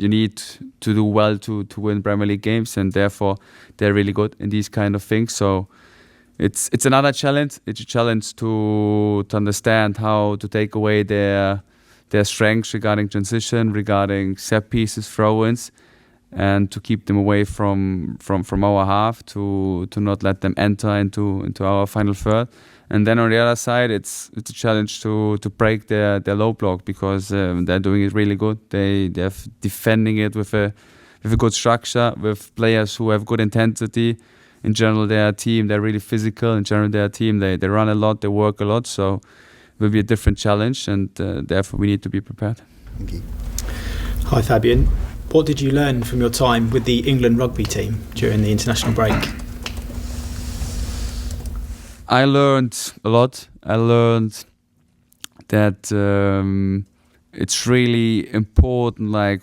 you need to do well to win Premier League games, and therefore they're really good in these kind of things. So it's another challenge. It's a challenge to understand how to take away their strengths regarding transition, regarding set pieces, throw-ins, and to keep them away from our half, to not let them enter into our final third. And then on the other side, it's a challenge to break their low block, because they're doing it really good. They're defending it with a good structure, with players who have good intensity. In general, their team, they're really physical. In general, their team, they run a lot, they work a lot. So it will be a different challenge, and therefore we need to be prepared. Thank you. Hi Fabian, what did you learn from your time with the England rugby team during the international break? I learned a lot. I learned that it's really important, like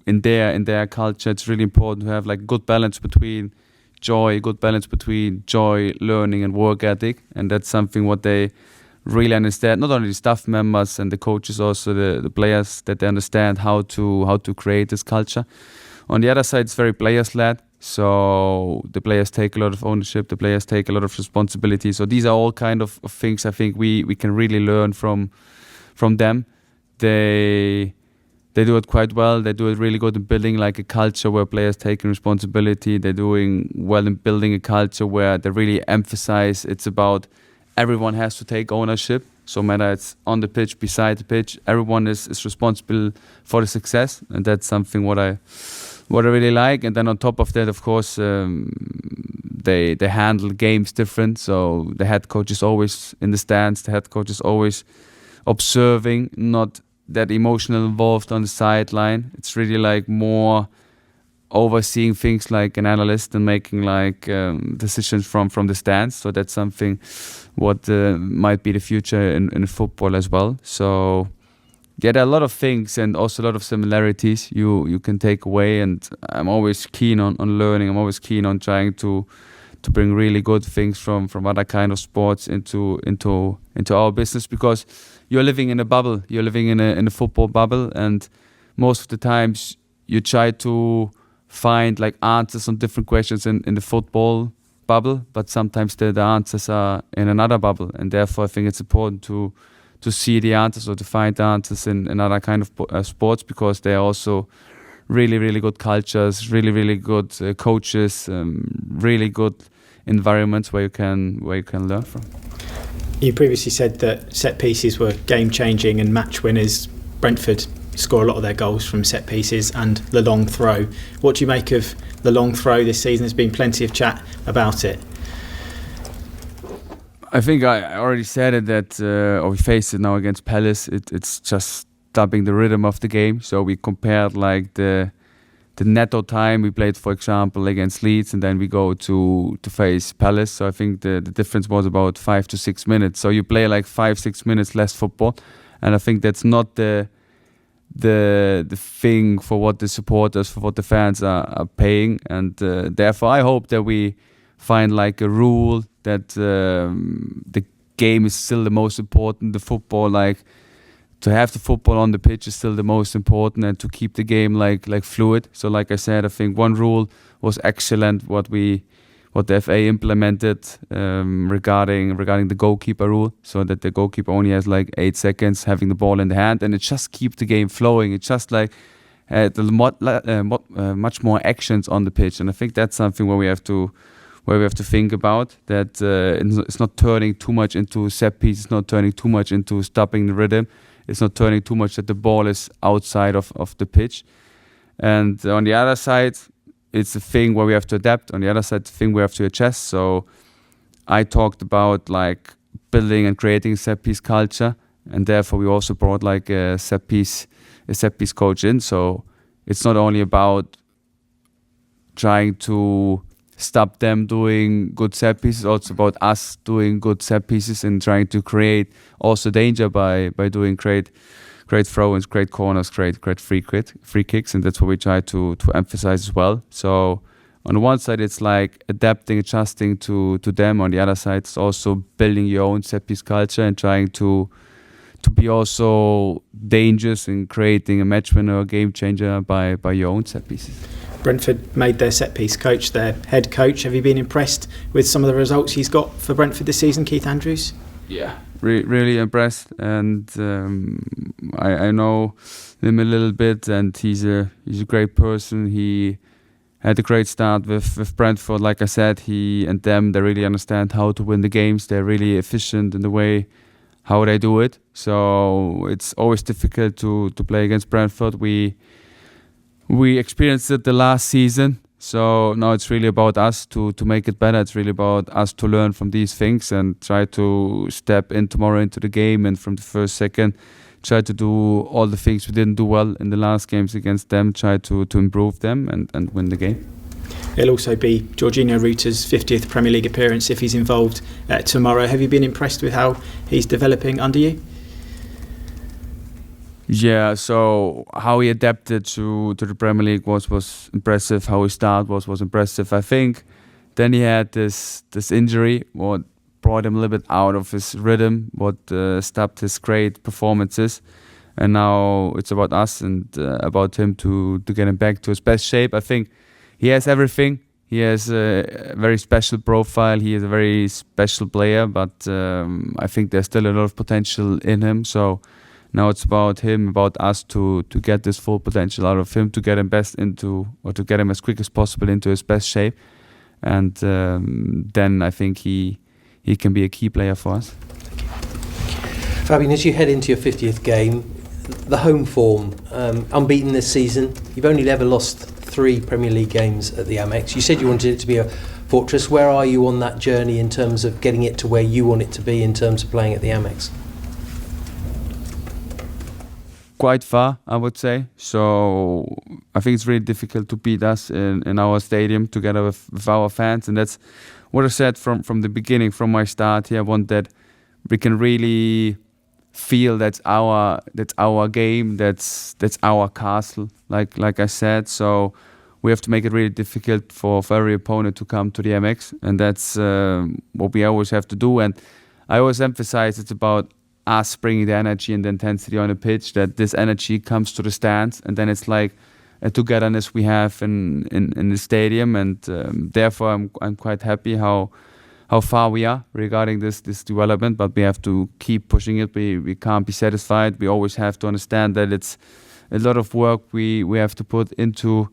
in their culture, it's really important to have like good balance between joy, learning and work ethic. And that's something what they really understand, not only the staff members and the coaches, also the players, that they understand how to create this culture. On the other side, it's very players-led. So the players take a lot of ownership, the players take a lot of responsibility. So these are all kind of things I think we can really learn from them. They do it quite well. They do it really good in building like a culture where players taking responsibility. They're doing well in building a culture where they really emphasize it's about everyone has to take ownership. So matter it's on the pitch, beside the pitch, everyone is responsible for the success. And that's something what I really like. And then on top of that, of course, they handle games different. So the head coach is always in the stands. The head coach is always observing, not that emotional involved on the sideline. It's really like more overseeing things like an analyst and making like decisions from the stands. So that's something what might be the future in football as well. So yeah, there are a lot of things and also a lot of similarities you can take away. And I'm always keen on learning. I'm always keen on trying to bring really good things from other kind of sports into our business, because you're living in a bubble. You're living in a football bubble, and most of the times you try to find like answers on different questions in the football bubble, but sometimes the answers are in another bubble, and therefore I think it's important to see the answers or to find the answers in other kind of sports, because they are also really, really good cultures, really, really good coaches, really good environments where you can learn from. You previously said that set pieces were game-changing and match winners. Brentford score a lot of their goals from set pieces and the long throw. What do you make of the long throw this season? There's been plenty of chat about it. I think I already said it that or we faced it now against Palace. It's just stopping the rhythm of the game. So we compared like the netto time we played, for example, against Leeds, and then we go to face Palace. So I think the difference was about 5 to 6 minutes. So you play like 5-6 minutes less football, and I think that's not the thing for what the supporters, for what the fans are paying. And therefore I hope that we find like a rule that the game is still the most important. The football, like to have the football on the pitch is still the most important, and to keep the game like fluid. So like I said, I think one rule was excellent what the FA implemented regarding the goalkeeper rule, so that the goalkeeper only has like 8 seconds having the ball in the hand, and it just keeps the game flowing. It just like much more actions on the pitch, and I think that's something where we have to think about, that it's not turning too much into set piece, it's not turning too much into stopping the rhythm, it's not turning too much that the ball is outside of the pitch. And on the other side, it's a thing where we have to adapt. On the other side, the thing we have to adjust. So I talked about like building and creating a set piece culture, and therefore we also brought like a set piece coach in. So it's not only about trying to stop them doing good set pieces, also about us doing good set pieces and trying to create also danger by doing great throw-ins, great corners, great free kicks, and that's what we try to emphasize as well. So on the one side, it's like adapting, adjusting to them. On the other side, it's also building your own set piece culture and trying to to be also dangerous in creating a match winner or game changer by your own set pieces. Brentford made their set piece coach their head coach. Have you been impressed with some of the results he's got for Brentford this season, Keith Andrews? Yeah, really impressed, and I know him a little bit, and he's a great person. He had a great start with Brentford. Like I said, he and them, they really understand how to win the games. They're really efficient in the way how they do it. So it's always difficult to play against Brentford. We experienced it the last season. So now it's really about us to make it better. It's really about us to learn from these things and try to step in tomorrow into the game, and from the first second try to do all the things we didn't do well in the last games against them, try to improve them and win the game. It'll also be Jorginho Ruter's 50th Premier League appearance if he's involved tomorrow. Have you been impressed with how he's developing under you? Yeah, so how he adapted to the Premier League was impressive. How he started was impressive. I think then he had this injury, what brought him a little bit out of his rhythm, what stopped his great performances. And now it's about us and about him to get him back to his best shape. I think he has everything. He has a very special profile. He is a very special player, but I think there's still a lot of potential in him. So now it's about him, about us to get this full potential out of him, to get him to get him as quick as possible into his best shape. And then I think he can be a key player for us. Fabian, as you head into your 50th game, the home form, unbeaten this season. You've only ever lost 3 Premier League games at the Amex. You said you wanted it to be a fortress. Where are you on that journey in terms of getting it to where you want it to be in terms of playing at the Amex? Quite far, I would say. So I think it's really difficult to beat us in our stadium together with our fans, and that's what I said from the beginning, from my start here. I want that we can really feel that's our game, that's our castle, like I said. So we have to make it really difficult for every opponent to come to the MX, and that's what we always have to do. And I always emphasize it's about us bringing the energy and the intensity on the pitch, that this energy comes to the stands, and then it's like a togetherness we have in the stadium, and therefore I'm quite happy how far we are regarding this development, but we have to keep pushing it. We can't be satisfied. We always have to understand that it's a lot of work we have to put into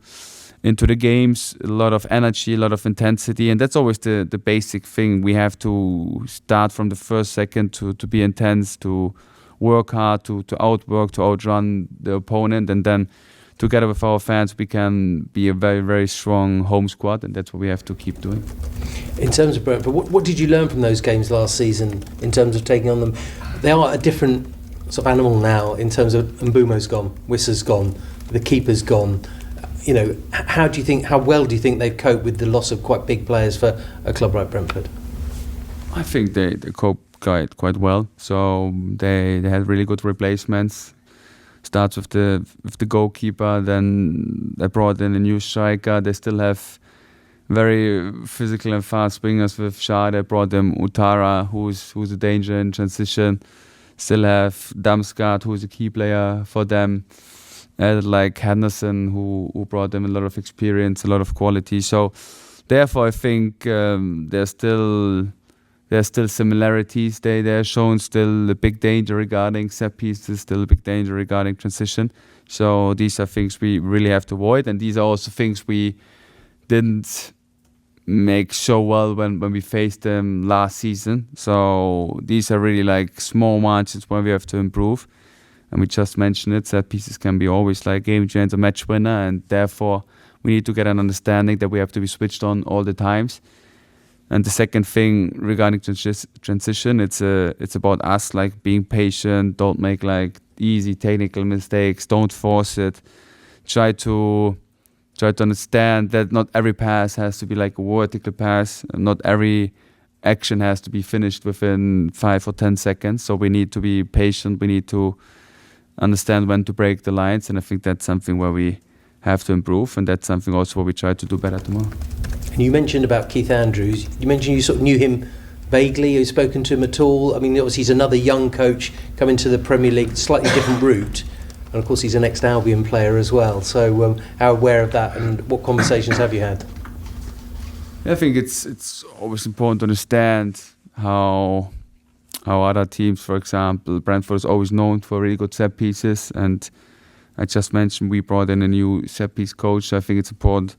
the games, a lot of energy, a lot of intensity, and that's always the basic thing. We have to start from the first second to be intense, to work hard, to outwork, to outrun the opponent, and then together with our fans we can be a very, very strong home squad, and that's what we have to keep doing. In terms of Brentford, what did you learn from those games last season in terms of taking on them? They are a different sort of animal now in terms of Mbumo's gone, Wissa's gone, the keeper's gone. You know, how well do you think they've coped with the loss of quite big players for a club like Brentford? I think they coped quite well. So they had really good replacements. Starts with the goalkeeper, then they brought in a new striker. They still have very physical and fast wingers with Shah. They brought them Utara, who's a danger in transition. Still have Damsgaard, who's a key player for them. Like Henderson, who brought them a lot of experience, a lot of quality. So therefore I think there's still similarities. They're shown still a big danger regarding set pieces, still a big danger regarding transition. So these are things we really have to avoid, and these are also things we didn't make so well when we faced them last season. So these are really like small margins where we have to improve. And we just mentioned it, set pieces can be always like game changer, match winner, and therefore we need to get an understanding that we have to be switched on all the times. And the second thing regarding transition, it's about us like being patient, don't make like easy technical mistakes, don't force it. Try to understand that not every pass has to be like a vertical pass, not every action has to be finished within 5 or 10 seconds. So we need to be patient, we need to understand when to break the lines, and I think that's something where we have to improve, and that's something also where we try to do better tomorrow. And you mentioned about Keith Andrews. You mentioned you sort of knew him vaguely? Have you spoken to him at all? I mean, obviously he's another young coach coming to the Premier League, slightly different route. And of course he's an ex-Albion player as well. So how aware of that, and what conversations have you had? I think it's always important to understand how other teams, for example, Brentford is always known for really good set pieces, and I just mentioned we brought in a new set piece coach. So I think it's important.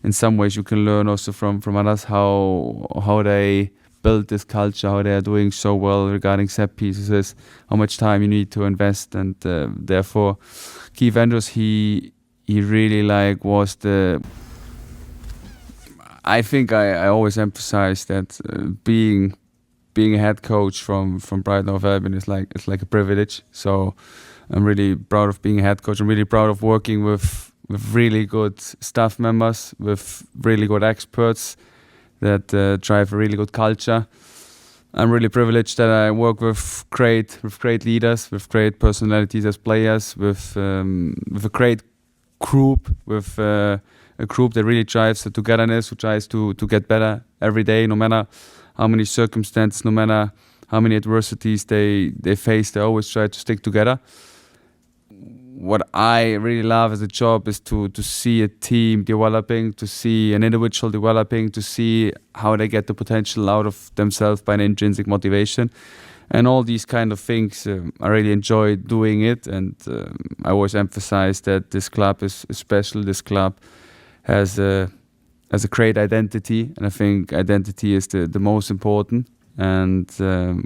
In some ways, you can learn also from others how they build this culture, how they are doing so well regarding set pieces, how much time you need to invest, and therefore, Keith Andrews he really was the. I think I always emphasize that being a head coach from Brighton or Fabian is like a privilege. So I'm really proud of being a head coach. I'm really proud of working with really good staff members, with really good experts that drive a really good culture. I'm really privileged that I work with great leaders, with great personalities as players, with a great group, with a group that really drives the togetherness, who tries to get better every day, no matter how many circumstances, no matter how many adversities they face, they always try to stick together. What I really love as a job is to see a team developing, to see an individual developing, to see how they get the potential out of themselves by an intrinsic motivation. And all these kind of things, I really enjoy doing it. And I always emphasize that this club is special. This club has a great identity. And I think identity is the most important. And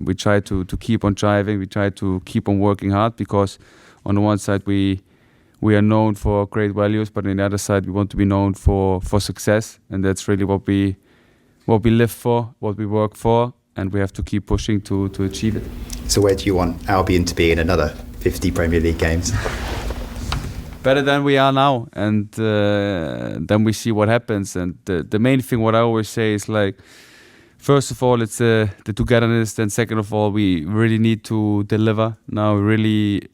we try to keep on driving. We try to keep on working hard, because on the one side we are known for great values, but on the other side we want to be known for success, and that's really what we live for, what we work for, and we have to keep pushing to achieve it. So where do you want Albion to be in another 50 Premier League games? Better than we are now, and then we see what happens. And the main thing what I always say is, like, first of all, it's the togetherness. Then second of all, we really need to deliver. Now we really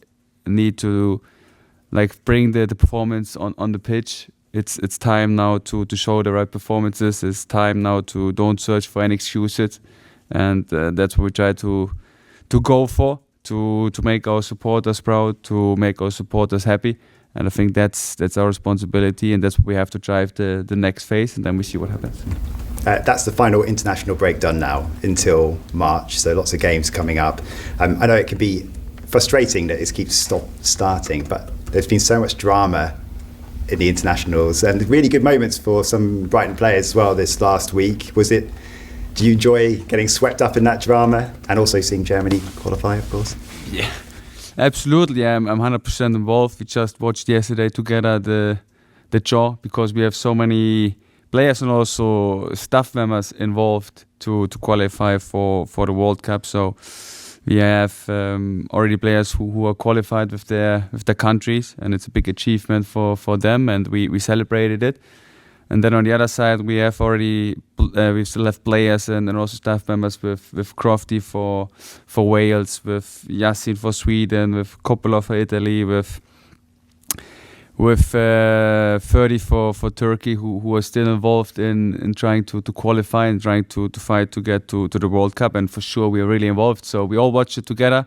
need to bring the performance on the pitch. It's time now to show the right performances. It's time now to don't search for any excuses, and that's what we try to go for, to make our supporters proud, to make our supporters happy. And I think that's our responsibility, and that's what we have to drive the next phase, and then we see what happens. That's the final international break done now until March, so lots of games coming up. I know it can be frustrating that it keeps starting, but there's been so much drama in the internationals and really good moments for some Brighton players as well this last week. Do you enjoy getting swept up in that drama and also seeing Germany qualify, of course? Yeah, absolutely. I'm 100% involved. We just watched yesterday together the draw, because we have so many players and also staff members involved to qualify for the World Cup. So we have already players who are qualified with their countries, and it's a big achievement for them, and we celebrated it. And then on the other side, we have already we still have players and also staff members with Crofty for Wales, with Yassin for Sweden, with Coppola for Italy, with 30 for Turkey, who are still involved in trying to qualify and trying to fight to get to the World Cup. And for sure we are really involved, so we all watched it together,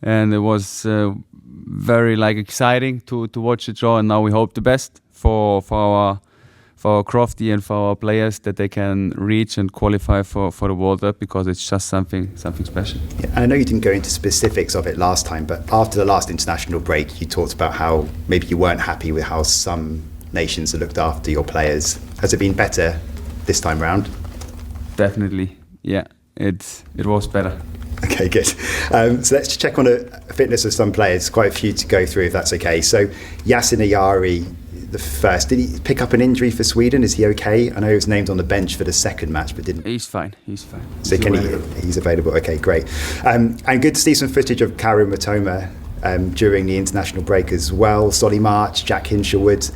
and it was very exciting to watch the draw. And now we hope the best for our Crofty and for our players, that they can reach and qualify for the World Cup, because it's just something special. Yeah, I know you didn't go into specifics of it last time, but after the last international break, you talked about how maybe you weren't happy with how some nations have looked after your players. Has it been better this time round? Definitely, yeah. It was better. Okay, good. So let's check on the fitness of some players. Quite a few to go through, if that's okay. So Yassin Ayari, the first. Did he pick up an injury for Sweden? Is he okay? I know he was named on the bench for the second match, but didn't. He's fine. So he's available. Okay, great. And good to see some footage of Karim Matoma during the international break as well. Solly March, Jack Hinshelwood.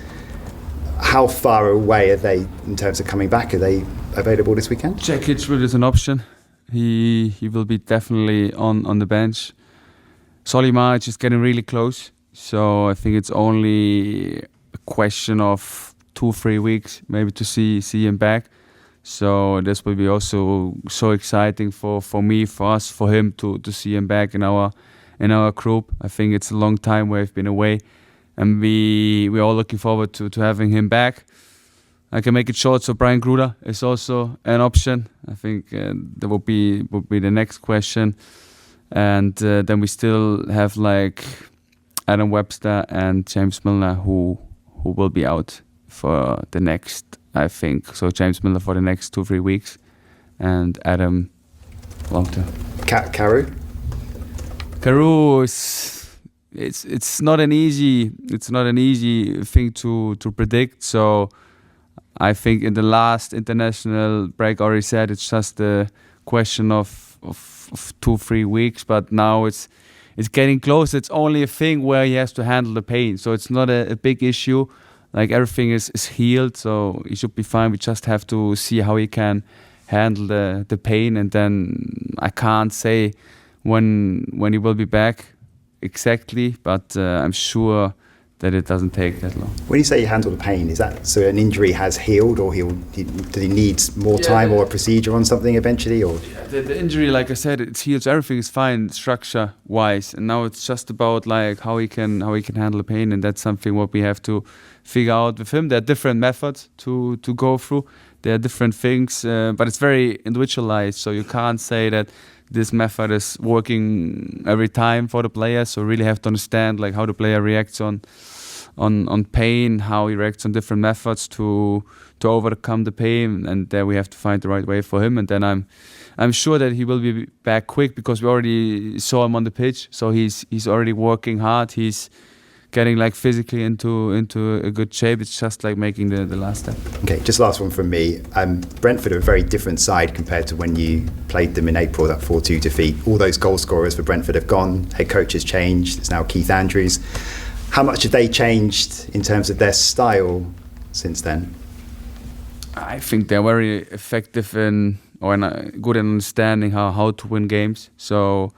How far away are they in terms of coming back? Are they available this weekend? Jack Hinshelwood is an option. He will be definitely on the bench. Solly March is getting really close, so I think it's only question of 2-3 weeks maybe to see him back. So this will be also so exciting for me, for us, for him to see him back in our group. I think it's a long time we've been away, and we're all looking forward to having him back. I can make it short. So Brian Gruder is also an option. I think that would be the next question, and then we still have like Adam Webster and James Milner who will be out for the next. I think so. James Milner for the next 2-3 weeks, and Adam long term. Carew is it's not an easy thing to predict. So I think in the last international break already said it's just a question of 2-3 weeks, but now it's getting close. It's only a thing where he has to handle the pain, so it's not a big issue. Like everything is healed, so he should be fine. We just have to see how he can handle the pain, and then I can't say when he will be back exactly, but I'm sure that it doesn't take that long. When you say you handle the pain, is that so an injury has healed, or did he need more time or a procedure on something eventually? Or the injury, like I said, it heals. Everything is fine structure wise, and now it's just about like how he can handle the pain, and that's something what we have to figure out with him. There are different methods to go through. There are different things, but it's very individualized. So you can't say that this method is working every time for the player. So really have to understand like how the player reacts on pain, how he reacts on different methods to overcome the pain, and there we have to find the right way for him. And then I'm sure that he will be back quick, because we already saw him on the pitch. So he's already working hard. He's getting like physically into a good shape. It's just like making the last step. Okay, just last one from me. Brentford are a very different side compared to when you played them in April, that 4-2 defeat. All those goal scorers for Brentford have gone. Head coach has changed. It's now Keith Andrews. How much have they changed in terms of their style since then? I think they're very effective in good in understanding how to win games. So